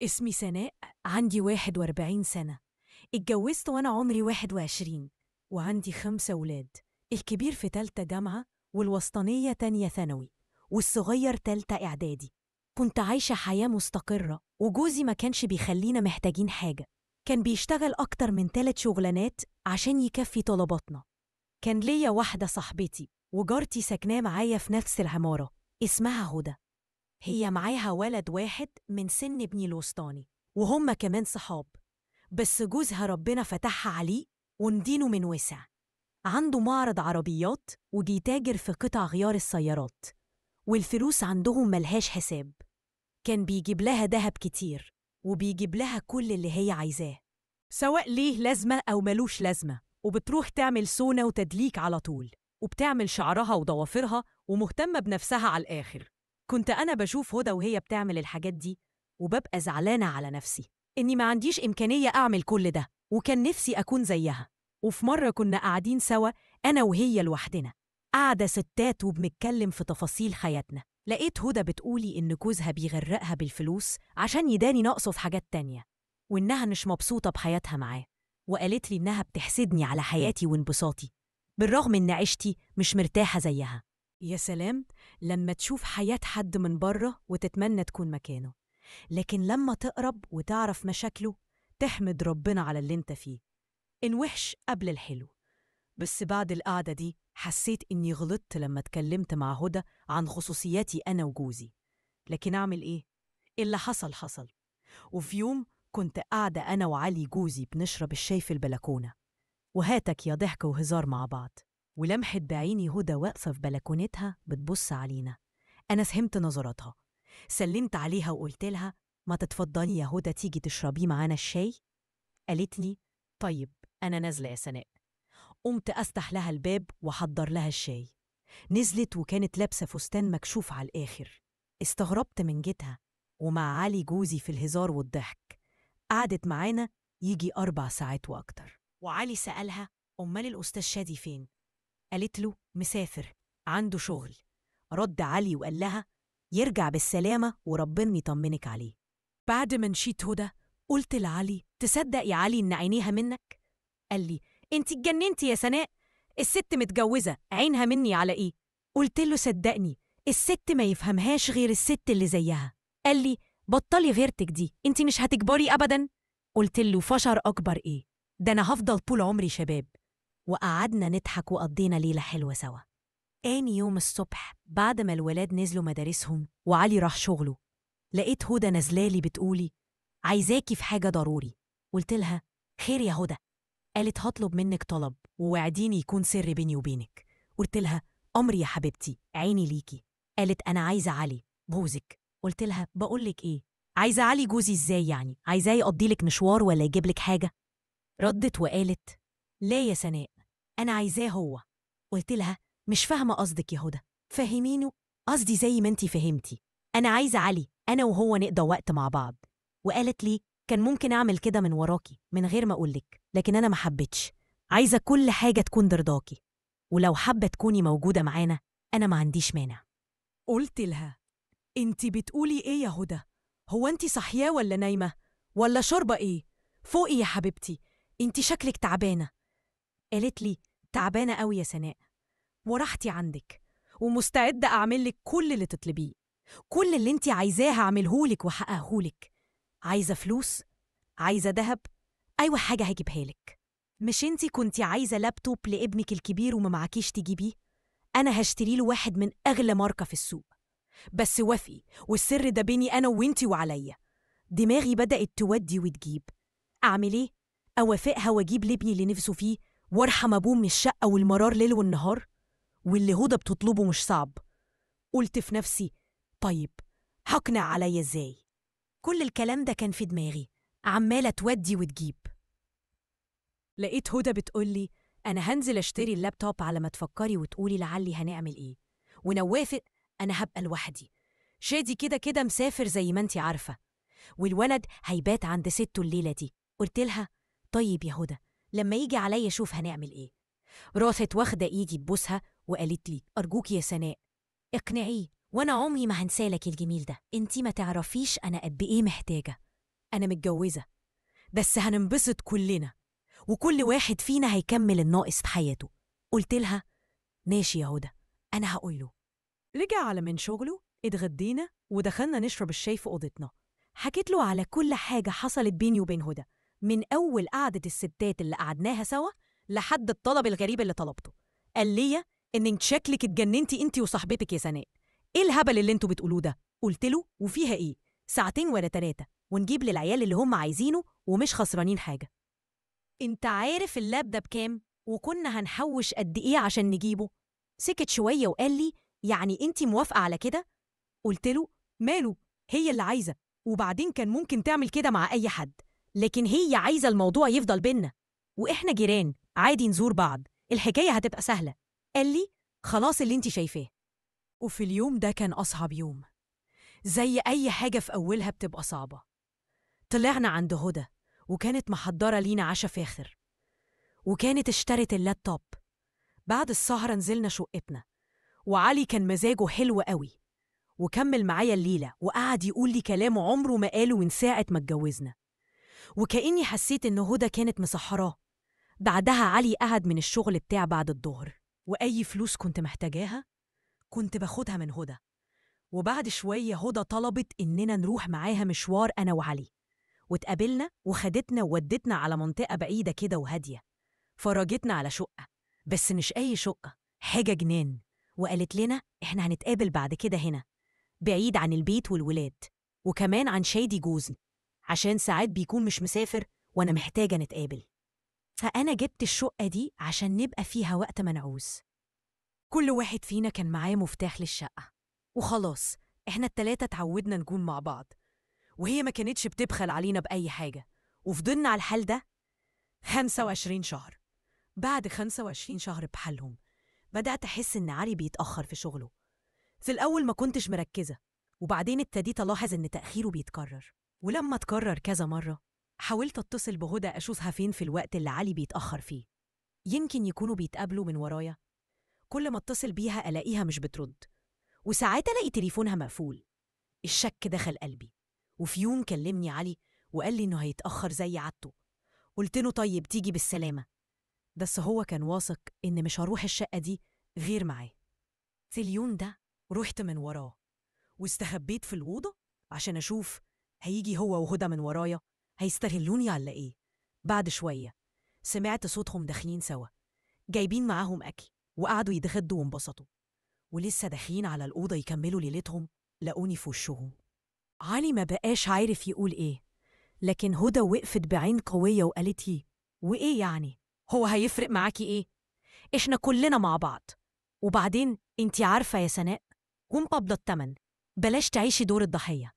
اسمي سناء، عندي 41 سنة. اتجوزت وأنا عمري 21، وعندي 5 ولاد. الكبير في تالتة جامعة، والوسطانية تانية ثانوي، والصغير تالتة إعدادي. كنت عايشة حياة مستقرة، وجوزي ما كانش بيخلينا محتاجين حاجة. كان بيشتغل أكتر من 3 شغلانات عشان يكفي طلباتنا. كان ليا واحدة صاحبتي وجارتي ساكناه معايا في نفس العمارة، اسمها هدى. هي معاها ولد واحد من سن ابني الوسطاني، وهم كمان صحاب. بس جوزها ربنا فتحها عليه وندينه من وسع. عنده معرض عربيات وبيتاجر في قطع غيار السيارات، والفلوس عندهم ملهاش حساب. كان بيجيب لها دهب كتير، وبيجيب لها كل اللي هي عايزاه، سواء ليه لازمة أو ملوش لازمة. وبتروح تعمل سونا وتدليك على طول، وبتعمل شعرها وضوافرها، ومهتمة بنفسها على الآخر. كنت أنا بشوف هدى وهي بتعمل الحاجات دي، وببقى زعلانة على نفسي إني ما عنديش إمكانية أعمل كل ده، وكان نفسي أكون زيها. وفي مرة كنا قاعدين سوا أنا وهي لوحدنا، قاعدة ستات وبنتكلم في تفاصيل حياتنا. لقيت هدى بتقولي إن جوزها بيغرقها بالفلوس عشان يداني نقصه في حاجات تانية، وإنها مش مبسوطة بحياتها معاه. وقالت لي إنها بتحسدني على حياتي وانبساطي، بالرغم إن عيشتي مش مرتاحة زيها. يا سلام لما تشوف حياة حد من بره وتتمنى تكون مكانه، لكن لما تقرب وتعرف مشاكله تحمد ربنا على اللي انت فيه. إن وحش قبل الحلو. بس بعد القعدة دي حسيت إني غلطت لما اتكلمت مع هدى عن خصوصياتي أنا وجوزي. لكن أعمل إيه؟ اللي حصل حصل. وفي يوم كنت قاعدة أنا وعلي جوزي بنشرب الشاي في البلكونة، وهاتك يا ضحك وهزار مع بعض، ولمحت بعيني هدى واقفة في بلكونتها بتبص علينا. أنا فهمت نظراتها، سلمت عليها وقلت لها: ما تتفضلي يا هدى تيجي تشربي معانا الشاي؟ قالت لي: طيب أنا نازلة يا سناء. قمت أفتح لها الباب وحضر لها الشاي. نزلت وكانت لابسة فستان مكشوف على الآخر. استغربت من جيتها، ومع علي جوزي في الهزار والضحك قعدت معانا يجي 4 ساعات وأكتر. وعلي سألها: أمال الأستاذ شادي فين؟ قالت له: مسافر، عنده شغل. رد علي وقال لها: يرجع بالسلامة وربنا يطمنك عليه. بعد ما مشيت هدى قلت لعلي: تصدق يا علي إن عينيها منك؟ قال لي: انت اتجننتي يا سناء، الست متجوزة عينها مني على ايه؟ قلت له: صدقني الست ما يفهمهاش غير الست اللي زيها. قال لي: بطلي غيرتك دي، انت مش هتكبري ابدا. قلت له: فشر اكبر ايه، ده انا هفضل طول عمري شباب. وقعدنا نضحك وقضينا ليلة حلوة سوا. آني يوم الصبح بعد ما الولاد نزلوا مدارسهم وعلي راح شغله، لقيت هدى نزلالي بتقولي: عايزاكي في حاجة ضروري. قلت لها: خير يا هدى؟ قالت: هطلب منك طلب ووعديني يكون سر بيني وبينك. قلت لها: أمري يا حبيبتي، عيني ليكي. قالت: أنا عايزة علي جوزك. قلت لها: بقولك إيه، عايزة علي جوزي إزاي يعني؟ عايزاه يقضيلك مشوار ولا يجيبلك حاجة؟ ردت وقالت: لا يا سناء، أنا عايزاه هو. قلت لها: مش فاهمة قصدك يا هدى، فهمينه. قصدي زي ما انتي فهمتي، أنا عايزة علي أنا وهو نقضي وقت مع بعض. وقالت لي: كان ممكن أعمل كده من وراكي من غير ما أقولك، لكن أنا ما حبيتش. عايزة كل حاجة تكون برضاكي، ولو حابة تكوني موجودة معانا أنا ما عنديش مانع. قلت لها: انتي بتقولي إيه يا هدى؟ هو انتي صحياه ولا نايمة؟ ولا شربة إيه؟ فوقي يا حبيبتي، انتي شكلك تعبانة. قالت لي: تعبانة قوي يا سناء، وراحتي عندك، ومستعدة أعملك كل اللي تطلبيه. كل اللي انتي عايزاه هعملهولك وحققهولك. عايزة فلوس؟ عايزة دهب؟ أيوة حاجة هجيبها لك. مش انتي كنتي عايزة لابتوب لابنك الكبير وما معكيش تجيبيه؟ أنا هشتري له واحد من أغلى ماركة في السوق. بس وافقي، والسر ده بيني أنا وانتي وعليا. دماغي بدأت تودي وتجيب. أعمل إيه؟ أوافقها وأجيب لابني اللي نفسه فيه، وارحم أبوه من الشقة والمرار ليل والنهار؟ واللي هدى بتطلبه مش صعب. قلت في نفسي: طيب هقنع عليا إزاي؟ كل الكلام ده كان في دماغي، عمالة تودي وتجيب. لقيت هدى بتقولي: أنا هنزل أشتري اللابتوب على ما تفكري وتقولي لعلي هنعمل إيه، ونوافق أنا هبقى لوحدي. شادي كده كده مسافر زي ما انتي عارفة، والولد هيبات عند سته الليلة دي. قلت لها: طيب يا هدى، لما يجي عليا شوف هنعمل إيه. راحت واخدة إيدي تبوسها وقالت لي: أرجوك يا سناء اقنعيه، وأنا عمري ما هنسالك الجميل ده. انتي ما تعرفيش أنا قد إيه محتاجة. أنا متجوزة، بس هننبسط كلنا وكل واحد فينا هيكمل الناقص في حياته. قلت لها ماشي يا هدى، أنا هقوله. رجع على من شغله، اتغدينا ودخلنا نشرب الشاي في أوضتنا. حكيت له على كل حاجة حصلت بيني وبين هدى، من أول قعدة الستات اللي قعدناها سوا لحد الطلب الغريب اللي طلبته. قال لي إن انت شكلك اتجننتي انت وصاحبتك يا سناء، ايه الهبل اللي انتوا بتقولوه ده؟ قلت له وفيها ايه، 2 ولا 3 ونجيب للعيال اللي هم عايزينه ومش خسرانين حاجة. انت عارف اللاب ده بكام وكنا هنحوش قد ايه عشان نجيبه؟ سكت شوية وقال لي يعني انت موافقة على كده؟ قلت له ماله، هي اللي عايزة، وبعدين كان ممكن تعمل كده مع أي حد، لكن هي عايزة الموضوع يفضل بينا، وإحنا جيران عادي نزور بعض، الحكاية هتبقى سهلة. قال لي خلاص اللي انت شايفاه. وفي اليوم ده كان أصعب يوم، زي أي حاجة في أولها بتبقى صعبة. طلعنا عند هدى وكانت محضرة لينا عشا فاخر، وكانت اشترت اللابتوب. بعد السهرة نزلنا شقتنا، وعلي كان مزاجه حلو قوي وكمل معايا الليلة وقعد يقول لي كلام عمره ما قاله من ساعة ما اتجوزنا، وكأني حسيت إن هدى كانت مسحراه. بعدها علي قعد من الشغل بتاع بعد الظهر، وأي فلوس كنت محتاجاها كنت باخدها من هدى. وبعد شوية هدى طلبت إننا نروح معاها مشوار أنا وعلي، واتقابلنا وخدتنا وودتنا على منطقة بعيدة كده وهادية. فرجتنا على شقة، بس مش أي شقة، حاجة جنان، وقالت لنا إحنا هنتقابل بعد كده هنا، بعيد عن البيت والولاد، وكمان عن شادي جوزي، عشان ساعات بيكون مش مسافر وأنا محتاجة نتقابل. فأنا جبت الشقة دي عشان نبقى فيها وقت ما نعوز. كل واحد فينا كان معاه مفتاح للشقة، وخلاص إحنا التلاتة اتعودنا نكون مع بعض، وهي ما كانتش بتبخل علينا بأي حاجة، وفضلنا على الحال ده 25 شهر. بعد 25 شهر بحالهم بدأت أحس إن علي بيتأخر في شغله. في الأول ما كنتش مركزة، وبعدين ابتديت ألاحظ إن تأخيره بيتكرر، ولما اتكرر كذا مرة حاولت أتصل بهدى أشوفها فين في الوقت اللي علي بيتأخر فيه، يمكن يكونوا بيتقابلوا من ورايا. كل ما اتصل بيها ألاقيها مش بترد، وساعات ألاقي تليفونها مقفول. الشك دخل قلبي، وفي يوم كلمني علي وقال لي إنه هيتأخر زي عادته. قلت له طيب تيجي بالسلامة، بس هو كان واثق إن مش هروح الشقة دي غير معاه. في اليوم ده رحت من وراه واستخبيت في الأوضة عشان أشوف هيجي هو وهدى من ورايا هيستغلوني على إيه. بعد شوية سمعت صوتهم داخلين سوا، جايبين معاهم أكل، وقعدوا يتغدوا وانبسطوا، ولسه داخلين على الأوضة يكملوا ليلتهم لقوني في وشهم. علي ما بقاش عارف يقول إيه، لكن هدى وقفت بعين قوية وقالت لي وإيه يعني؟ هو هيفرق معاكي إيه؟ إحنا كلنا مع بعض، وبعدين انتي عارفة يا سناء، ومقابضة التمن، بلاش تعيشي دور الضحية.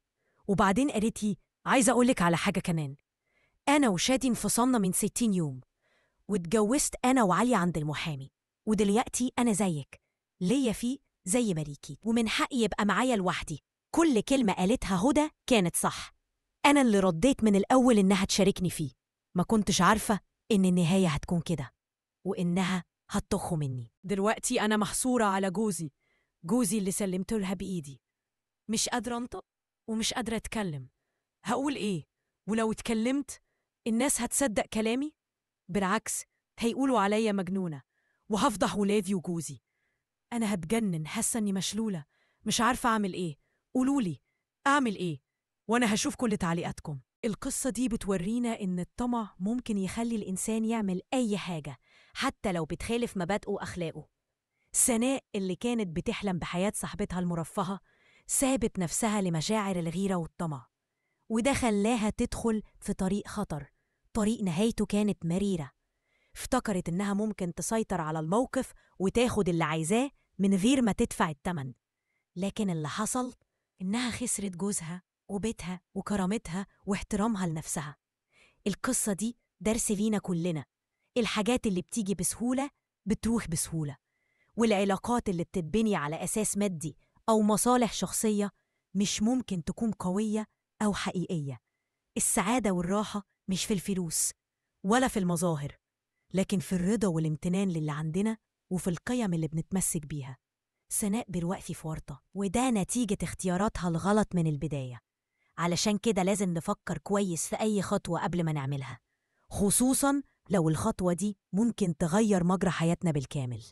وبعدين قالت لي عايزة أقولك على حاجة كمان، أنا وشادي انفصلنا من 60 يوم، واتجوزت أنا وعلي عند المحامي، ودلوقتي أنا زيك ليا فيه زي مليكي، ومن حقي يبقى معايا لوحدي. كل كلمة قالتها هدى كانت صح، أنا اللي رديت من الأول إنها تشاركني فيه. ما كنتش عارفة إن النهاية هتكون كده، وإنها هتطخه مني. دلوقتي أنا محصورة على جوزي اللي سلمت لها بإيدي، مش قادرة أنطق ومش قادرة أتكلم. هقول إيه؟ ولو اتكلمت الناس هتصدق كلامي؟ بالعكس، هيقولوا عليا مجنونة وهفضح ولادي وجوزي. أنا هتجنن، حاسة إني مشلولة، مش عارفة أعمل إيه. قولولي أعمل إيه، وأنا هشوف كل تعليقاتكم. القصة دي بتورينا إن الطمع ممكن يخلي الإنسان يعمل أي حاجة حتى لو بتخالف مبادئه وأخلاقه. سناء اللي كانت بتحلم بحياة صاحبتها المرفهة سابت نفسها لمشاعر الغيرة والطمع، وده خلاها تدخل في طريق خطر، طريق نهايته كانت مريرة. افتكرت إنها ممكن تسيطر على الموقف وتاخد اللي عايزاه من غير ما تدفع التمن، لكن اللي حصل إنها خسرت جوزها وبيتها وكرامتها واحترامها لنفسها. القصة دي درس لينا كلنا، الحاجات اللي بتيجي بسهولة بتروح بسهولة، والعلاقات اللي بتتبني على أساس مادي أو مصالح شخصية مش ممكن تكون قوية أو حقيقية. السعادة والراحة مش في الفلوس ولا في المظاهر، لكن في الرضا والامتنان للي عندنا وفي القيم اللي بنتمسك بيها. سناء دلوقتي في ورطة، وده نتيجة اختياراتها الغلط من البداية. علشان كده لازم نفكر كويس في أي خطوة قبل ما نعملها، خصوصاً لو الخطوة دي ممكن تغير مجرى حياتنا بالكامل.